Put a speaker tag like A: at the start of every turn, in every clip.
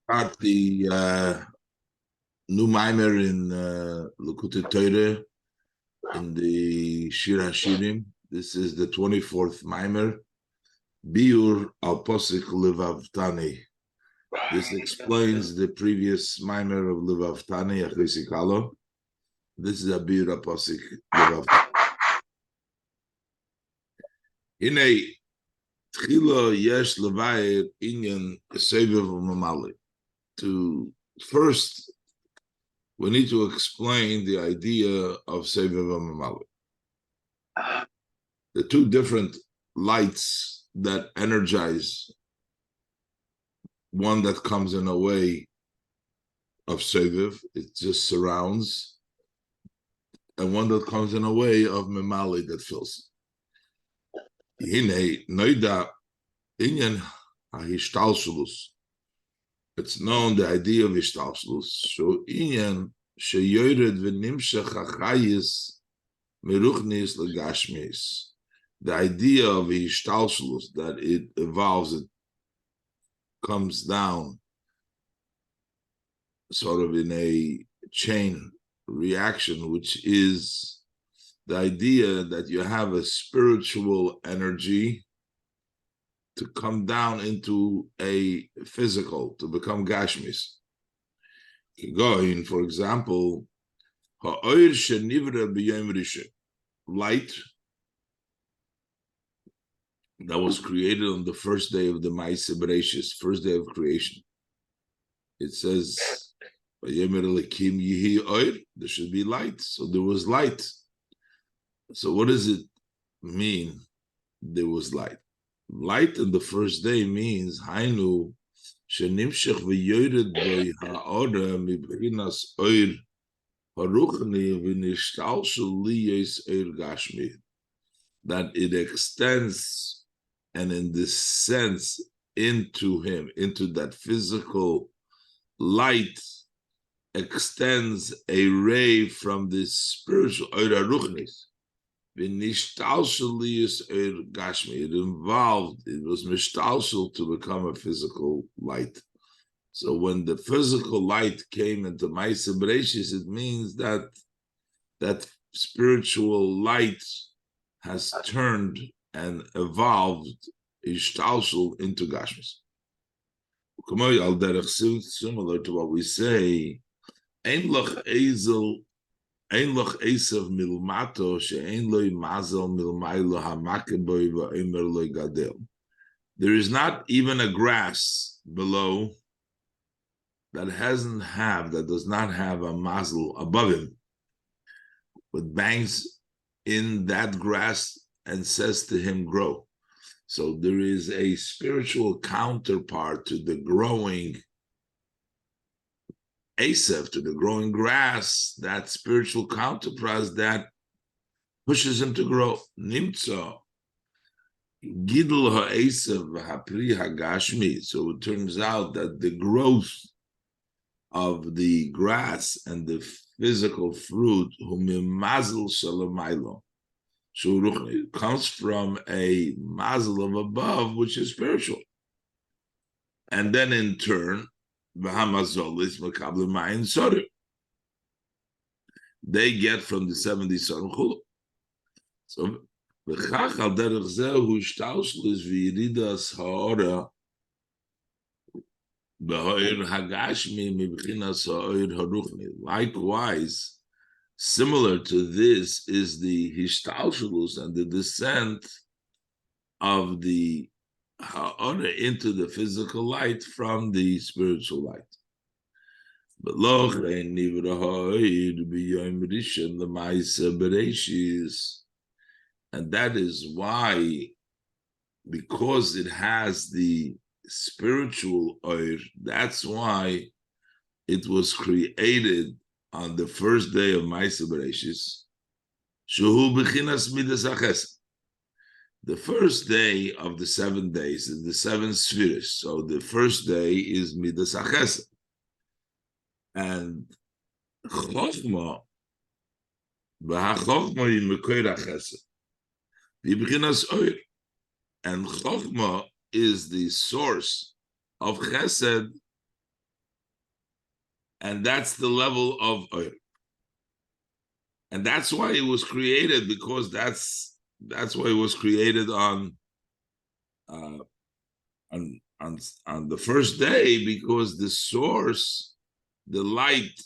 A: Start the new Mamer in Likutei Torah in the Shir Hashirim. This is the 24th Mamer. Biur al Posik Lebabtani. This explains the previous Mamer of Lebabtani, Achisi Kalo. This is a Biur al Posik Lebabtani. Hine Tchila Yesh Levayir Inyan Seviv Mamali. To first, we need to explain the idea of Seviv Mamali. The two different lights that energize, one that comes in a way of Seviv, it just surrounds, and one that comes in a way of Mamali that fills. Hine Noida Inyan Ahishtalshulus. It's known the idea of Ishtalshulus. So Inyan Sheyored V'Nimshech Achayis Meruchnis Legashmis. The idea of Ishtalshulus, that it evolves, it comes down sort of in a chain reaction, which is the idea that you have a spiritual energy to come down into a physical, to become Gashmis. Going, for example, light that was created on the first day of the Ma'aseh Bereshis, first day of creation. It says, there should be light. So there was light. So what does it mean there was light? Light on the first day means Hainu shenimshech v'yored by ha'ora mibchinas oir haruchni v'nishtalshul liyes oir gashmi, that it extends and in this sense into him, into that physical light, extends a ray from this spiritual oir haruchnis. It involved, it was mishtalshul to become a physical light. So when the physical light came into Ma'aseh Bereshis, it means that that spiritual light has turned and evolved ishtalshul into gashmis. Similar to what we say, Ein loch ezel. Ein loch esav milmato she'ein loy mazel milmaylo hamakeboy va'emer loy gadel. There is not even a grass below that does not have a mazel above him, but bangs in that grass and says to him, grow. So there is a spiritual counterpart to the growing Asaph, to the growing grass, that spiritual counterpart that pushes him to grow. Nimtza, Gidl ha'Asaph ha'pri ha'gashmi. So it turns out that the growth of the grass and the physical fruit, humimazel shalamaylo, comes from a mazel of above, which is spiritual. And then in turn, they get from the 70 Saruchul. So likewise, similar to this is the Hishtalshulus and the descent of the Ha'ora into the physical light from the spiritual light. But and that is why, because it has the spiritual oir, that's why it was created on the first day of Ma'aseh Bereshis. Shehu b'chinas midas hachesed. The first day of the 7 days is the 7 spheres. So the first day is midas hachesed. And Chochma, v'hachochma in mekoir hachesed, v'b'chinas oir. And Chochma is the source of chesed And that's the level of oir. And that's why it was created, because that's why it was created on the first day, because the source, the light,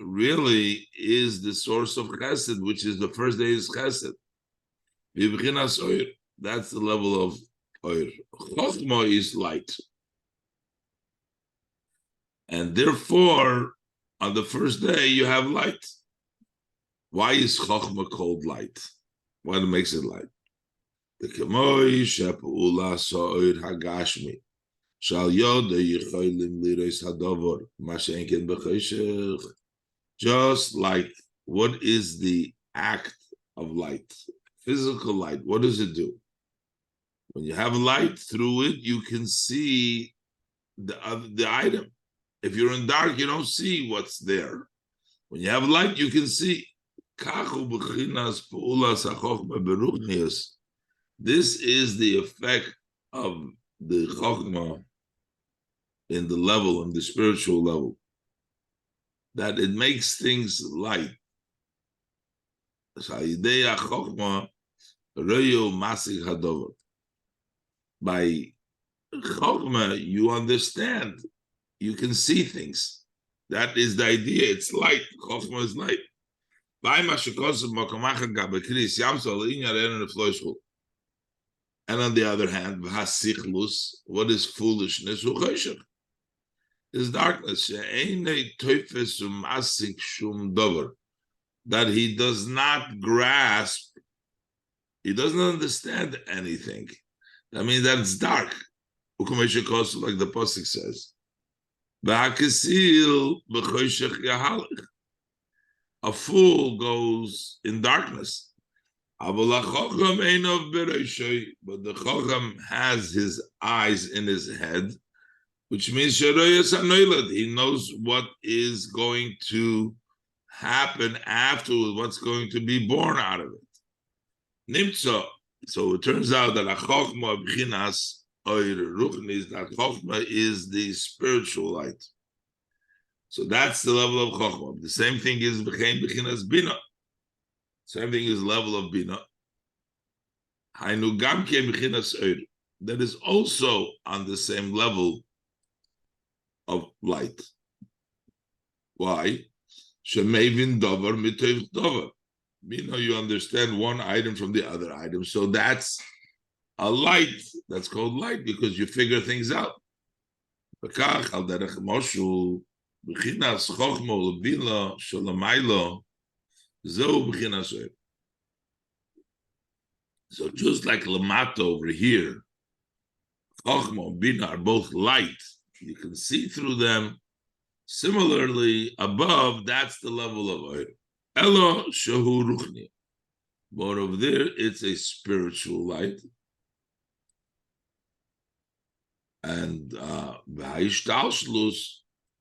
A: really is the source of chesed, which is the first day is chesed. That's the level of oir. Chochma is light. And therefore, on the first day, you have light. Why is chochma called light? What makes it light? The kemoi shepu'ula sa'oir hagashmi. Shal yoda yicholim lireis hadovor. Mashenken b'choshech. Just like, what is the act of light? Physical light, what does it do? When you have light, through it, you can see the item. If you're in dark, you don't see what's there. When you have light, you can see. This is the effect of the chokhmah in the level, in the spiritual level, that it makes things light. By chokhmah, you understand, you can see things. That is the idea. It's light. Chokhmah is light. And on the other hand, what is foolishness? Is darkness. That he does not grasp, he doesn't understand anything. That means that it's dark. Like the Pasuk says. A fool goes in darkness. But the Chacham has his eyes in his head, which means he knows what is going to happen afterwards, what's going to be born out of it. Nimtza. So it turns out that a Chachma b'chinas oir ruchnis, that Chachma is the spiritual light. So that's the level of Chachma. The same thing is b'chinas bina. Same thing is level of bina. Hainu gamke b'chinas oir. That is also on the same level of light. Why? Shemevin davar mitov davar. You understand one item from the other item. So that's a light. That's called light because you figure things out. So just like Lamato over here, Chochma and Bina are both light. You can see through them. Similarly, above, that's the level of oir. Elo shehu ruchni. But over there, it's a spiritual light. And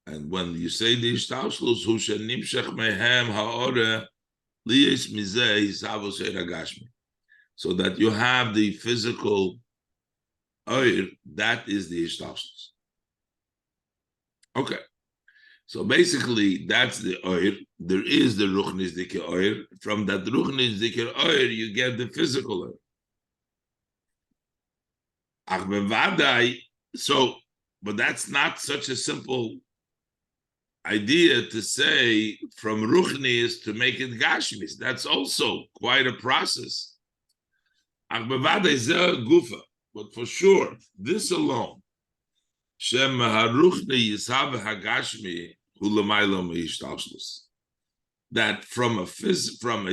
A: and when you say the ishtalshlus, hu shenimshech mehem haore liyes mizeh hisavos eragashmi. So that you have the physical oir, that is the ishtalshlus. Okay. So basically, that's the oir. There is the ruchnis dike oir. From that ruchnis dike oir, you get the physical oir. Ach bevadai. So, but that's not such a simple idea to say from ruchnis to make it gashmis. That's also quite a process. Ach bevadai zeh gufa. But for sure, this alone, Shem haruchni yisav hagashmi hulamaylom ishtalshlus. That from a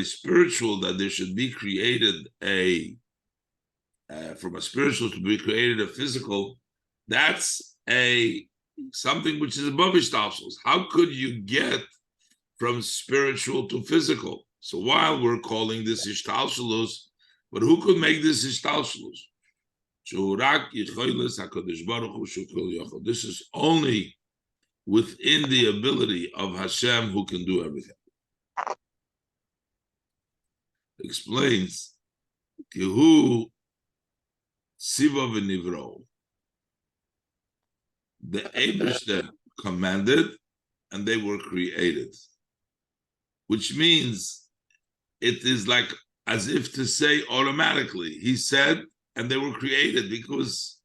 A: spiritual, that there should be created from a spiritual to be created a physical. That's something which is above ishtalshlus. How could you get from spiritual to physical? So while we're calling this ishtalshlus, but who could make this ishtalshlus? This is only within the ability of Hashem, who can do everything. Explains Kihu Siva v'Nivro. The Eibishter commanded, and they were created. Which means it is like as if to say automatically, he said, and they were created, because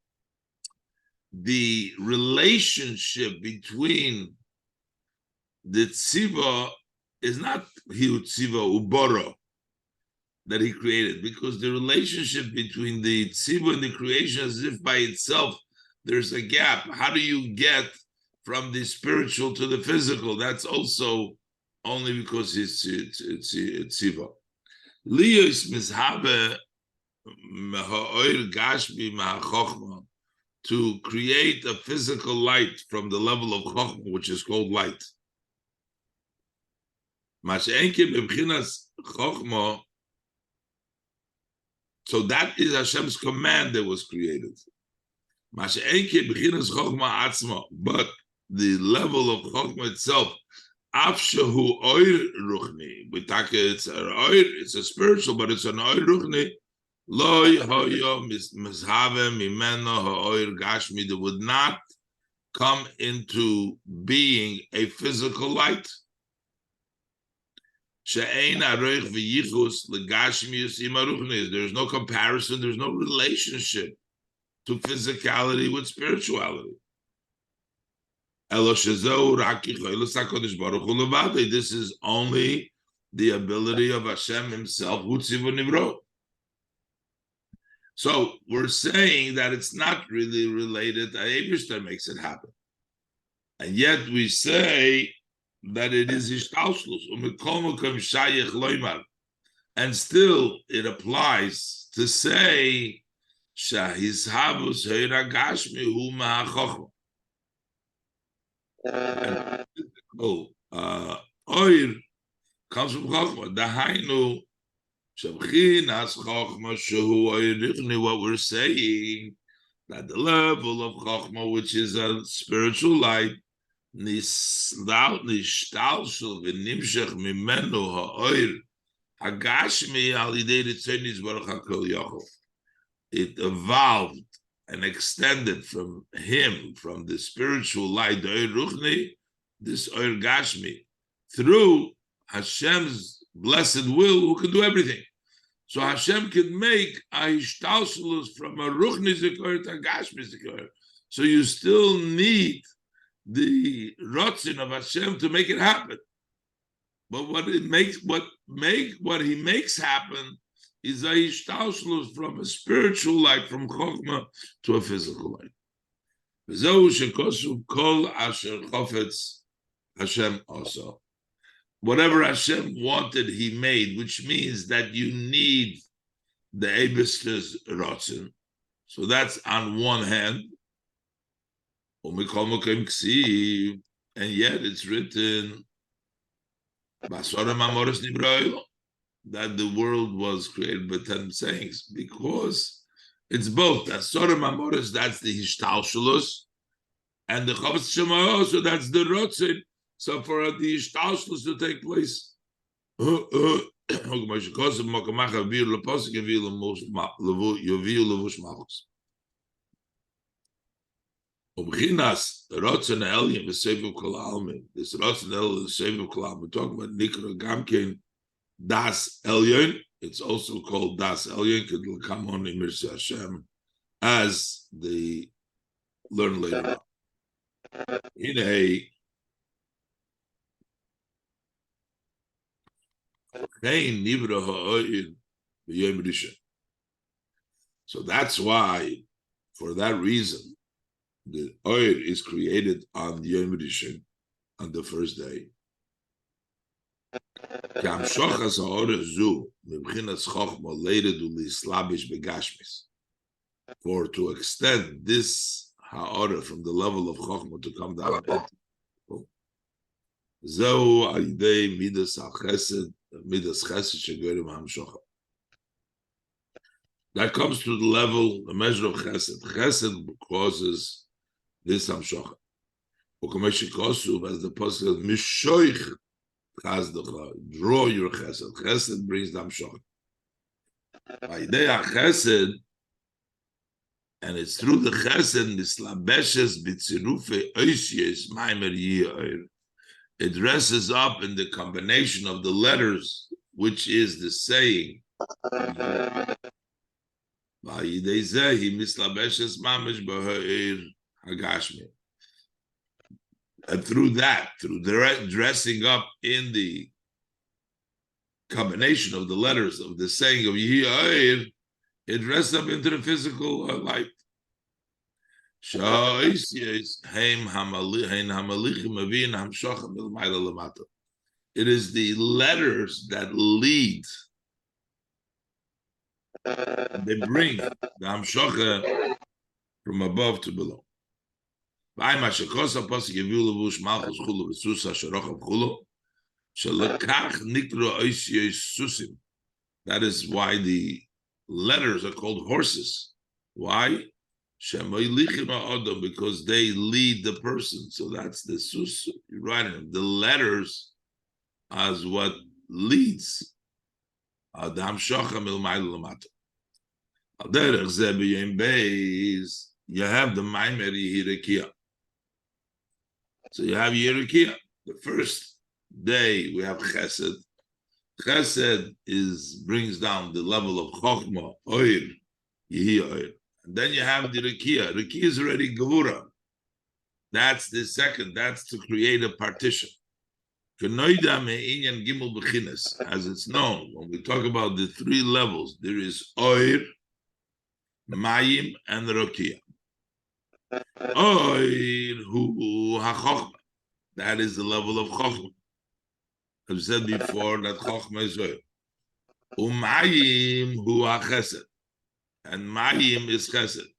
A: the relationship between the tziva is not hiu tziva uboro that he created, because the relationship between the tziva and the creation is as if by itself there's a gap. How do you get from the spiritual to the physical? That's also only because it's tziva. Liyos mizhabe meha'oir gashmi meha'chochma, to create a physical light from the level of chochma, which is called light. Masha'enke b'bchinas chochma, so that is Hashem's command that was created. Masha'enke b'chinas chochma atzma, but the level of chochma itself, afshahu oir ruchni, it's a spiritual, but it's an oir ruchni. Loy hoyo mizhave mimeno ha'oir gashmi, that would not come into being a physical light. She'ein aroich v'yichus legashmius im haruchni. There's no comparison, there's no relationship to physicality with spirituality. This is only the ability of Hashem himself. So we're saying that it's not really related. Eibishter makes it happen. And yet we say that it is ishtalshlus. And still it applies to say shahizhavus heiragashmi hu ma'achochem. Oir comes from Chochma. Dahainu shabchinas Chochma shehu oirichni. What we're saying, that the level of Chochma, which is a spiritual light, nishtalshul v'nimshech mimenu ha'oir hagashmi al yidei ritzonis baruch hakol yachol. It evolved and extended from him, from the spiritual light, the Oir Ruchni, this Oir Gashmi, through Hashem's blessed will, who can do everything. So Hashem can make a Hishtalshelus from a Ruchni Zikor to a Gashmi Zikor. So you still need the Rotzin of Hashem to make it happen. But what he makes happen is a hishtalshlus from a spiritual light, from chokhmah to a physical light. V'zehu shekosu kol asher chofetz Hashem also. Whatever Hashem wanted, He made, which means that you need the Eibishter's rotzen. So that's on one hand. And yet it's written that the world was created by 10 sayings, because it's both. That's Sorim Amoris, that's the Hishtalshelus, and the Chavetz Shema, so that's the Rotzin. So for the Hishtalshelus to take place, Ubchinas Rotzen Elyon v'Seviv Kol Almin. This Rotzen Elyon v'Seviv Kol Almin. We're talking about Nikra Gamkein Das Elyon. It's also called Das Elyon. It will come on in Mirza Hashem as the learn later on. So that's why, for that reason, the oil is created on Yom Rishon, on the first day. For to extend this ha'orah from the level of Chochmah to come down. That comes to the level, the measure of Chesed. Chesed causes this Hamshocha. As the Pasuk says, Mishoich Chazdecha, draw your Chesed. Chesed brings the Hamshocha. By Idea Chesed, and it's through the Chesed, Mislabeshes B'tzirufe Oishes Mamer Yi'er. It dresses up in the combination of the letters, which is the saying. And through that, through the dressing up in the combination of the letters of the saying of Yehi Oir, it dresses up into the physical light. It is the letters that lead. They bring the Hamshocha from above to below. That is why the letters are called horses. Why? Because they lead the person. So that's the sus. You're writing the letters as what leads. The Hamshocha milmayla lamata. You have the Mamer Yirikia. So you have Yirikia. The first day we have Chesed. Chesed brings down the level of Chochmah, Oir, Yehi Oir. And then you have the Rikia. Rikia is already Gevura. That's the second. That's to create a partition. As it's known, when we talk about the three levels, there is Oir, Mayim, and Rokia. Oir hu ha-chochmah. That is the level of Chochmah. I've said before that Chochmah is Oir. Umayim hu ha-chesed. And Mayim is Chesed.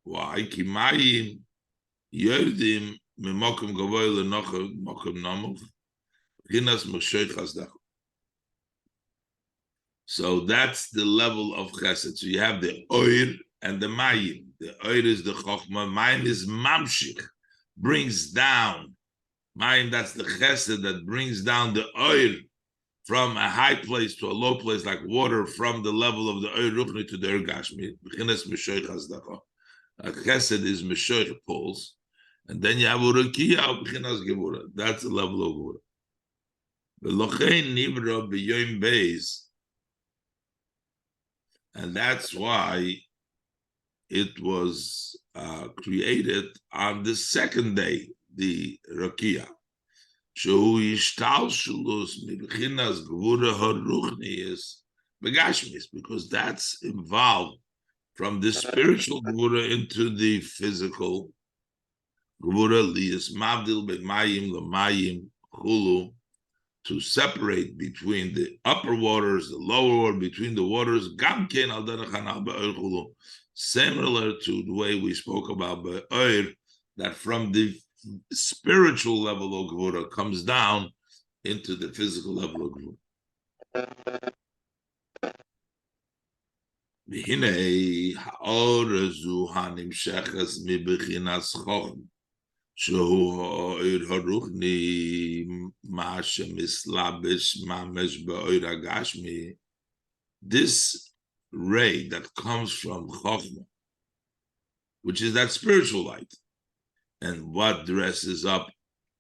A: Why? Ki Mayim yerdim mimokum gavoy lenochim mokum namuch chinas m'shoich hasdach. So that's the level of Chesed. So you have the Oir and the Mayim. The Oir is the Chochmah. Mayim is Mamshich, brings down. Mayim, that's the Chesed that brings down the Oir from a high place to a low place, like water from the level of the Oir Ruchni to the Oir Gashmi. B'chinas m'shoich hasdacha. Chesed is m'shoich pulls. And then you have Urukiya b'chinas Gevura. That's the level of Gevura. V'lochein nivra b'yoyim beis. And that's why it was created on the second day, the Rakia. Because that's involved from the spiritual Gevura into the physical Gevura, liyas mavdil be'mayim l'mayim chulu, to separate between the upper waters, the lower water, between the waters, similar to the way we spoke about Be'er, that from the spiritual level of Gevura comes down into the physical level of Gevura. This ray that comes from Chochmah, which is that spiritual light, and what dresses up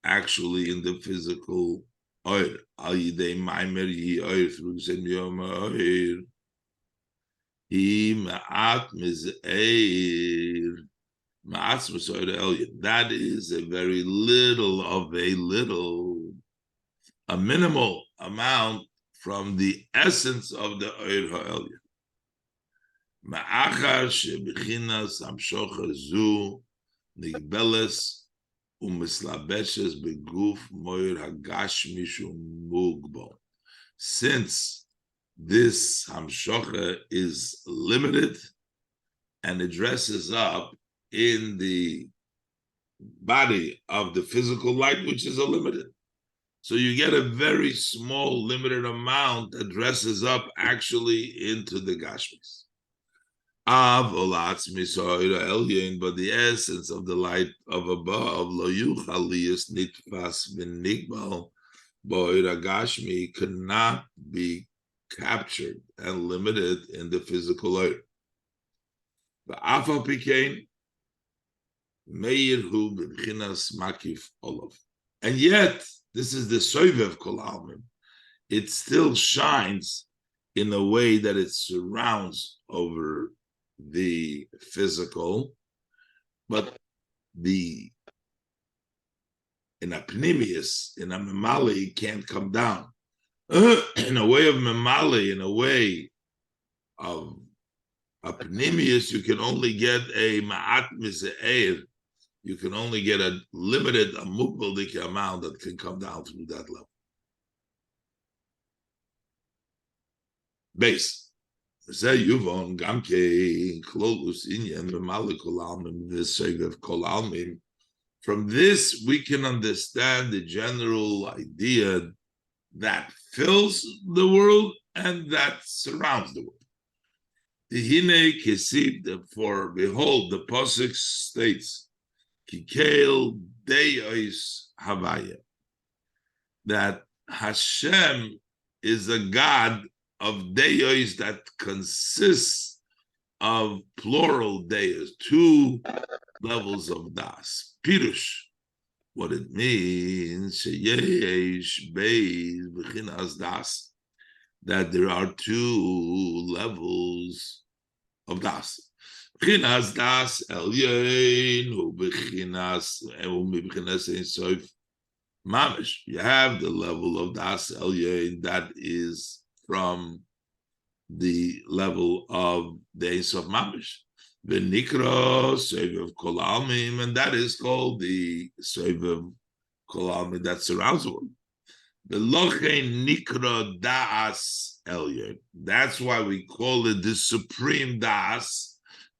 A: actually in the physical oir, al yidei maimer yi oir, through the yom oir, hi ma'at mizeir. That is a very little of a minimal amount from the essence of the Oir HaElyon. Ma'achar shebechinas hamshocha zu nigbeles umislabeshes beguf moir hagashmi mugbo. Since this hamshocha is limited and it dresses up in the body of the physical light, which is unlimited. So you get a very small, limited amount that dresses up actually into the Gashmis. But the essence of the light of above, cannot be captured and limited in the physical light. The Alpha became Meir hu b'chinas makif olav, and yet this is the soivev kol almin. It still shines in a way that it surrounds over the physical, but in a pnimius, in a memali, can't come down. In a way of memali, in a way of a pnimius, you can only get a ma'at mise'er. You can only get a limited, a mukbaldik amount that can come down through that level. Base. From this, we can understand the general idea that fills the world and that surrounds the world. For behold, the Pasuk states, Kikeil Deis Havaya, that Hashem is a God of Deis that consists of plural Deis, two levels of Das. Pirush, what it means, Sheyesh Beis B'chinas Das, that there are two levels of Das. B'chinas Das Elyon, hu b'chinas Ein Sof Mamish. You have the level of Das Elyon that is from the level of the Ein Sof Mamish. The Nikra Soivev Kol Almim, and that is called the Soivev Kol Almim that surrounds the world. The Lochein Nikra Das Elyon. That's why we call it the supreme Das.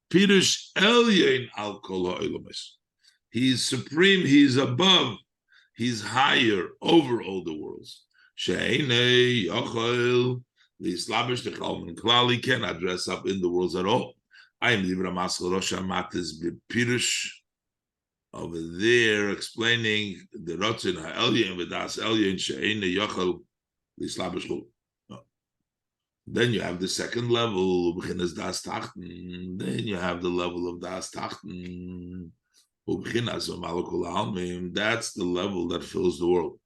A: Pirush Elyon Al Kol Ha'olamis. He's supreme, he's above, he's higher over all the worlds. She'enei Yochel L'Islabish Techalman Klal, he cannot dress up in the worlds at all. I am Libra Maskal Rosh Hamatis B'Pirush over there explaining the Rotzin Ha'elyon V'das Elyon She'enei Yochel L'Islabish Chul. Then you have the second level, B'chinas Das Tachten. Then you have the level of Das Tachten. B'chinas Malakul Almim. That's the level that fills the world.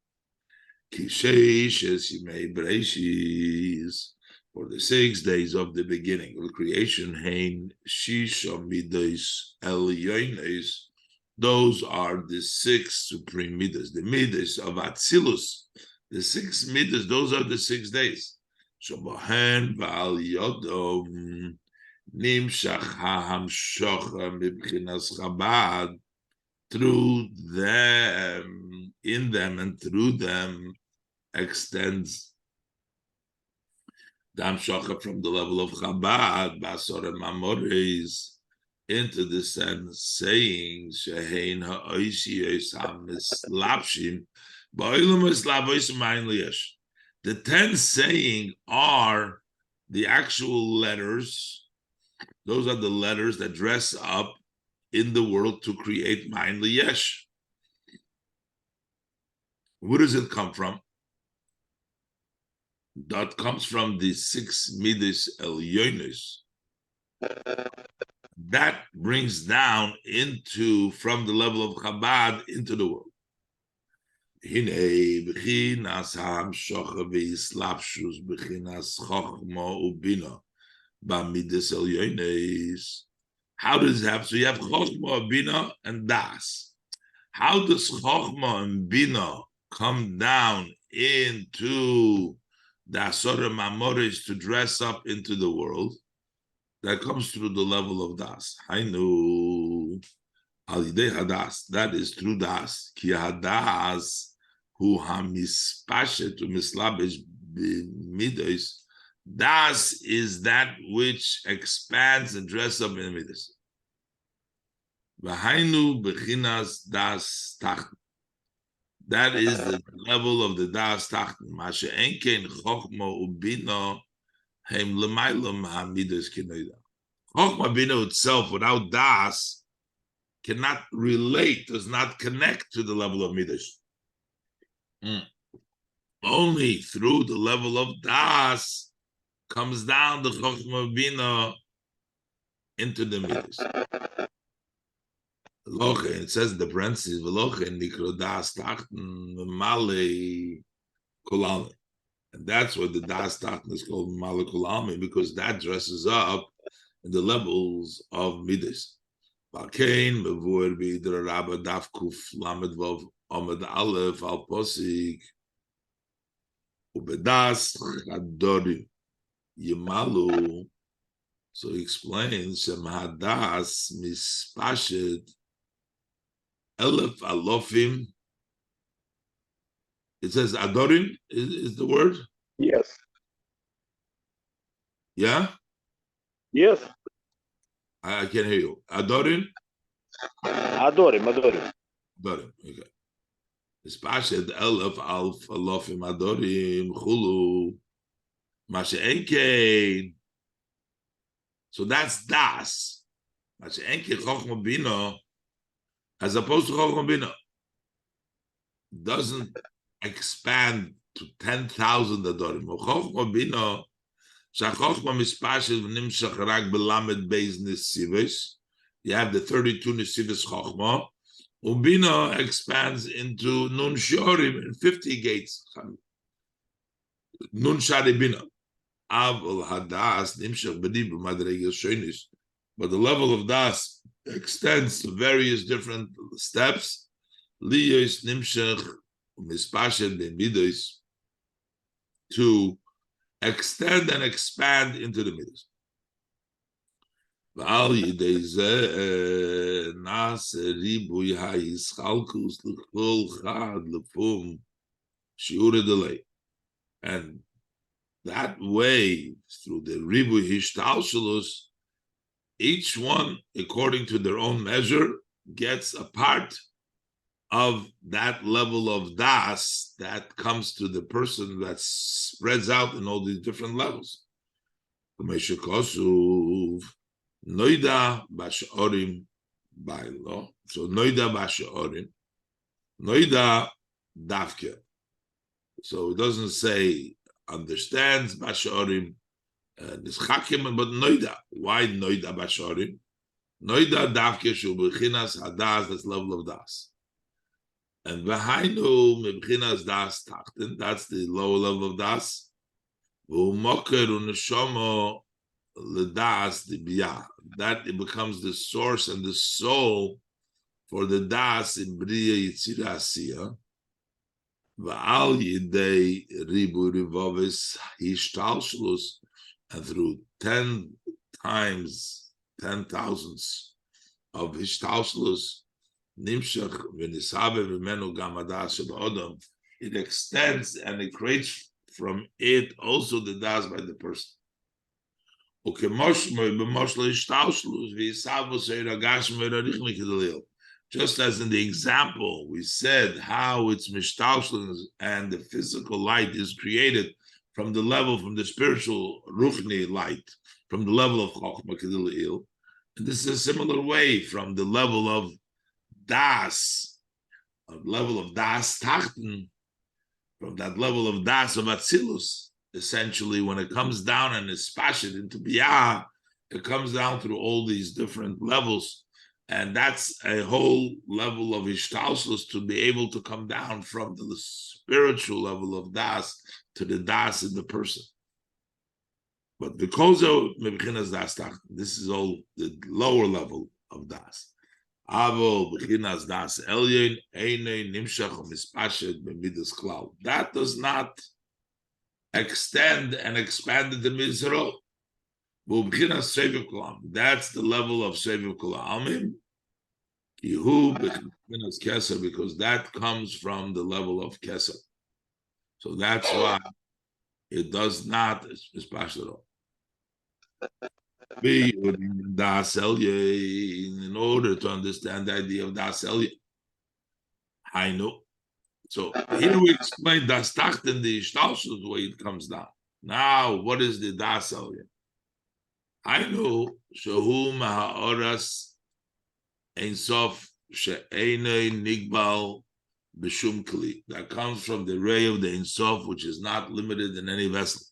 A: Kishesh Yimei Bereishis, for the 6 days of the beginning of creation, Hein Shisha Midas Elyones. Those are the 6 supreme midas, the midas of Atzilus. The 6 midas, those are the 6 days. Shobahen Val Yodom Nimshach HaHamshocha Mibchinas Chabad. Through them, in them, and through them extends the Hamshocha from the level of Chabad, Basar and Mamores, into the sense saying, Shehein ha'oisi oisam mislapshim, ba'olam mislav oisam ma'in liyesh. The 10 saying are the actual letters. Those are the letters that dress up in the world to create ma'in liyesh. Where does it come from? That comes from the 6 midas elyonis. That brings down from the level of Chabad into the world. Hinei b'chinas hamshocha v'yislapshus b'chinas chochma ubina b'midas elyonis. How does it happen? So you have chochma, bina, and das. How does chochma and bina come down into the Asura Mamores to dress up into the world? That comes through the level of das. Hainu alidei hadas. That is through das. Ki hadas hu hamispashet umislabish b'midos. Das is that which expands and dresses up in midas. V'hainu b'chinas das tachten. That is the level of the das tachten. Mashe enkein chochma ubina heim l'maylam hamidas kinoida. Chochma bina itself, without das, cannot relate, does not connect to the level of midas. Only through the level of das comes down the chochma bina into the midas. It says in the parentheses, Velochen nikro das tachten male kulami. And that's what the das tachten is called male kulami, because that dresses up in the levels of midas. Balkein bevor bidra rabba daf kuf lamed vav amad aleph al posik ubedas chadori yimalu. So he explains shemahadas mispashet elef alofim. It says adorim is the word.
B: Yes.
A: Yeah.
B: Yes.
A: I can't hear you. Adorim.
B: Adorim.
A: Adorim. Okay. Mispashet elef alf alofim adorim chulu mashe'enkein. So that's das. Mashe'enkein chochma bina, as opposed to chochma bina, doesn't expand to 10,000 adorim. Chochma bina, shachochma mispashet v'nimshach rak belamed beis nesives. You have the 32 nesives chochma. Ubina expands into nun shorim and 50 gates. Nun shari bina. Avol hadas nimshach b'dibu madregel shonis. But the level of das extends to various different steps. Liyos nimshach mispashet b'midos, to extend and expand into the midos. V'al yidei zeh nas ribuy hayischalkus l'chol chad l'fum shiur delay, and that way through the ribuy hishtalshelus, each one according to their own measure gets a part of that level of das that comes to the person that spreads out in all these different levels. Noida bashorim bailo. So noida bashorim, noida davke. So it doesn't say understands bashorim, nischakim, but noida. Why noida bashorim? Noida davke shu b'chinas hadas, that's level of das. And v'hainu mebchinas das tachten, that's the lower level of das. V'umoker u'neshomo l'das dibiyah, that it becomes the source and the soul for the das in Bria Yitzira Asiya. V'al yidei ribu rivovis hishtalshlus, and through 10 times 10,000s of hishtalshlus, nimshach v'nisabe v'menu gamadas sheba'odam, it extends and it creates from it also the das by the person. Just as in the example we said how it's mishtalshlus and the physical light is created from the level, from the spiritual ruchni light, from the level of chokhmah kedil, and this is a similar way from the level of das, tachten, from that level of das of atzilus. Essentially, when it comes down and is spashed into biyah, it comes down through all these different levels, and that's a whole level of ishtalshlus to be able to come down from the spiritual level of das to the das in the person. But because of mebichinas das tachten, this is all the lower level of das. Avo bechinas das elyon einay nimshach mispashed b'midas klal. That does not extend and expand the Mizro. That's the level of Seviv Kulamim. Because that comes from the level of Keser. So that's why it does not splash at all. In order to understand the idea of Das Elya, I know. So here we explain Das Tachten, the Ishtalshus, the way it comes down. Now, what is the Das Elya? I know Shahu Mahaoras Ein Sof She'enei Nigbal B'Shum Kli. That comes from the ray of the Ein Sof, which is not limited in any vessel.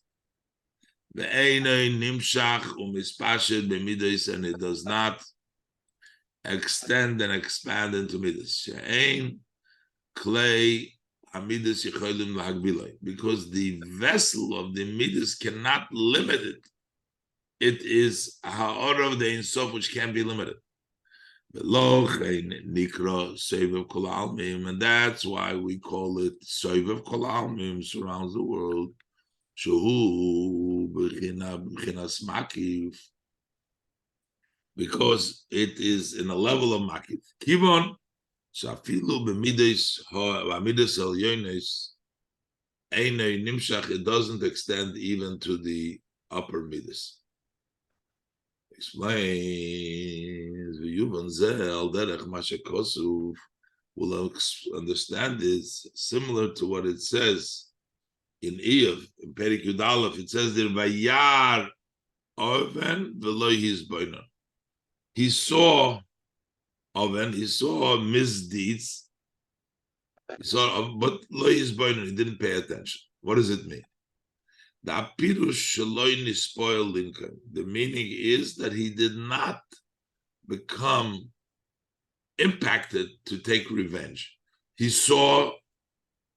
A: Ve'enei Nimshach U'Mispashed B'Midos, and it does not extend and expand into midas. She'ein clay amidas yicholim lahagbilai, because the vessel of the midas cannot limit it. It is ha'or of the Ein Sof which can be limited. And that's why we call it Soivav Kol Almim, surrounds the world. Because it is in a level of Makif. Kivon, Shafilu b'midas elyonis, einei nimshach, it doesn't extend even to the upper midas. Explains, will understand is similar to what it says in Iyov, in Perik Yud Aleph. It says there, Vayar Oven v'lo hizboinon. He saw Oven, he saw misdeeds, he saw, but lo hizboinon, he didn't pay attention. What does it mean? The apirush shaloi nispoil lincoln. The meaning is that he did not become impacted to take revenge. He saw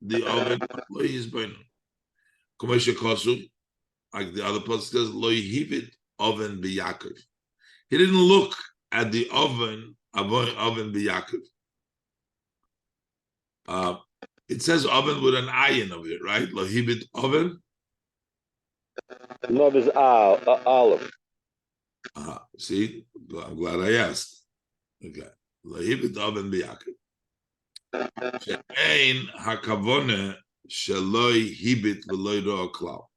A: the oven, lo hizboinon. Like the other pasuk says, lo yihibit oven b'Yaakov. He didn't look at the oven b'Yaakov. It says oven with an ayin of it, right? Lo yihibit oven.
B: Love is olive.
A: See, I'm glad I asked. Okay. Lo yihibit oven b'Yaakov. She'ein hakavone shelo yihibit v'lo yiro klal.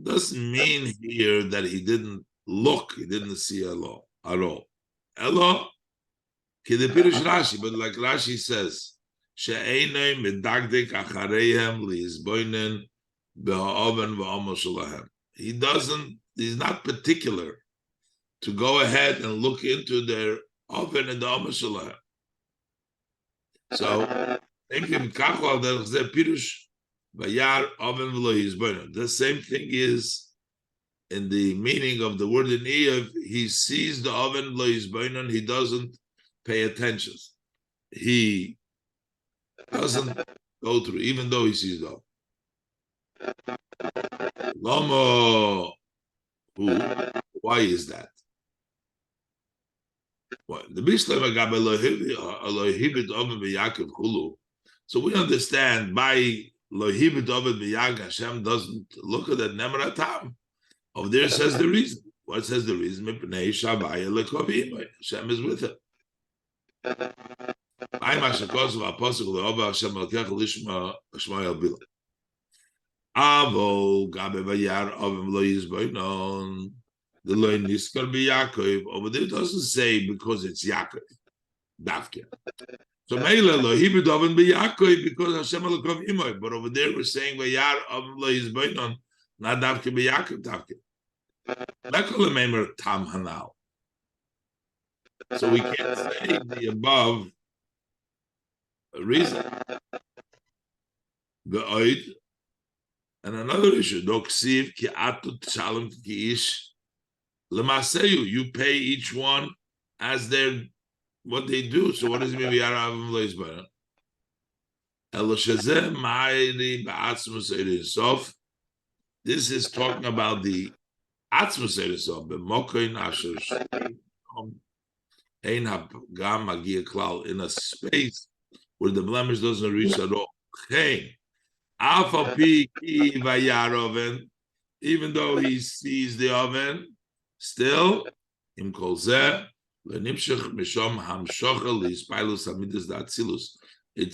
A: Doesn't mean here that he didn't look, he didn't see Elo at all. Elo, Kidepirush Rashi, but like Rashi says, She'einei medagdik achareihem liizboinen be'oven ve'omo shalahem. He's not particular to go ahead and look into their oven and the omo shalahem. So, think him kachol that Pirush. The same thing is in the meaning of the word in Iyov. He sees the oven lo yizboinon, he doesn't pay attention. He doesn't go through, even though he sees the oven. Lomo, why is that? The Bishlam Agabe Elohibit oven b'Yaakov kulu. So we understand by Lohibit Ovid B'Yag, Hashem doesn't look at that Nemratam. Over there says the reason. What says the reason? Hashem is with it. Over there doesn't say because it's Yaakov. Davke. So Meila lo hibid oven b'Yaakov because Hashem alokov imoy. But over there we're saying vayar oven lo yizboinon, not davke b'Yaakov davke. Lekol Mamer tam hanal. So we can't say the above reason. The oid and another issue. Doksiv ki atut shalom ki ish lemaseyu. You pay each one as their what they do. So what does it mean? This is talking about the atzmus eresof, in a space where the blemish doesn't reach at all. Even though he sees the oven, still im kol zeh. It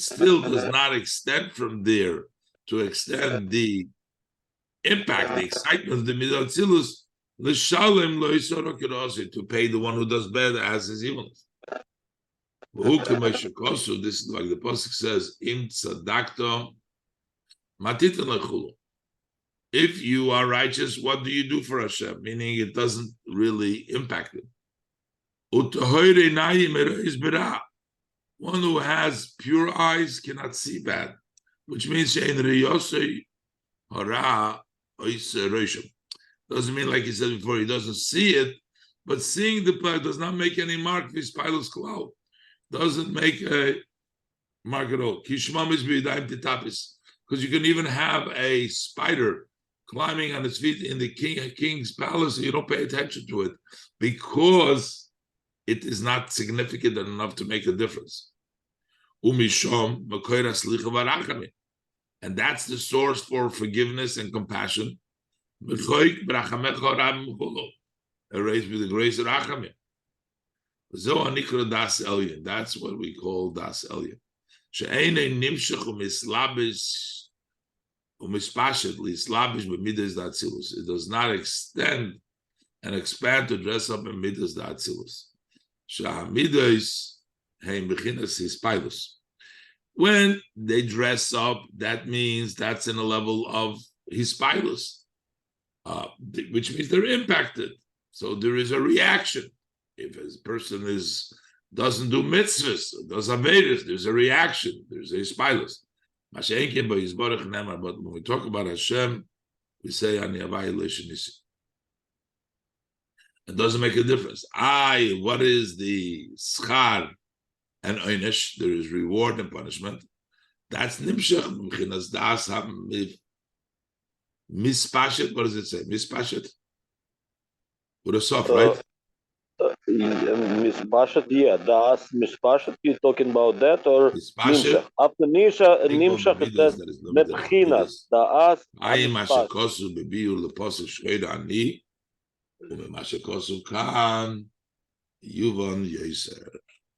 A: still does not extend from there to extend the impact, the excitement of the Midat Atzilus, to pay the one who does better as his evilness. This is like the pasuk says, Im tzadakta matitan lechulu. If you are righteous, what do you do for Hashem? Meaning it doesn't really impact it. One who has pure eyes cannot see bad, which means doesn't mean like he said before, he doesn't see it, But seeing the plug does not make any mark. Vispilus klal doesn't make a mark at all. Kishmam is b'yadayim titapis, because you can even have a spider climbing on its feet in the king's palace, and you don't pay attention to it because it is not significant enough to make a difference. Umishom makoyra slicha v'rachamim, and that's the source for forgiveness and compassion. Erased with the grace of Rachamim. That's what we call Das Elyon. It does not extend and expand to dress up in Midas da Atzilus. When they dress up, that means that's in a level of Hispilus. Which means they're impacted. So there is a reaction. If a person doesn't do mitzvahs, does aveirus, there's a reaction. There's a spilus. But when we talk about Hashem, we say ani avai leishanisi. It doesn't make a difference. What is the schar and oynesh? There is reward and punishment. That's nimshach mchinas das mispashet. What does it say? Mispashet with a soft, right?
B: Mispashet, yeah. Das mispashet. You talking about that or
A: Mispashet?
B: After nimshach, it says mebchinas das.
A: I mashe kosu bebiur leposuk shreida ani ume mashe kosu kan yuvon yeser.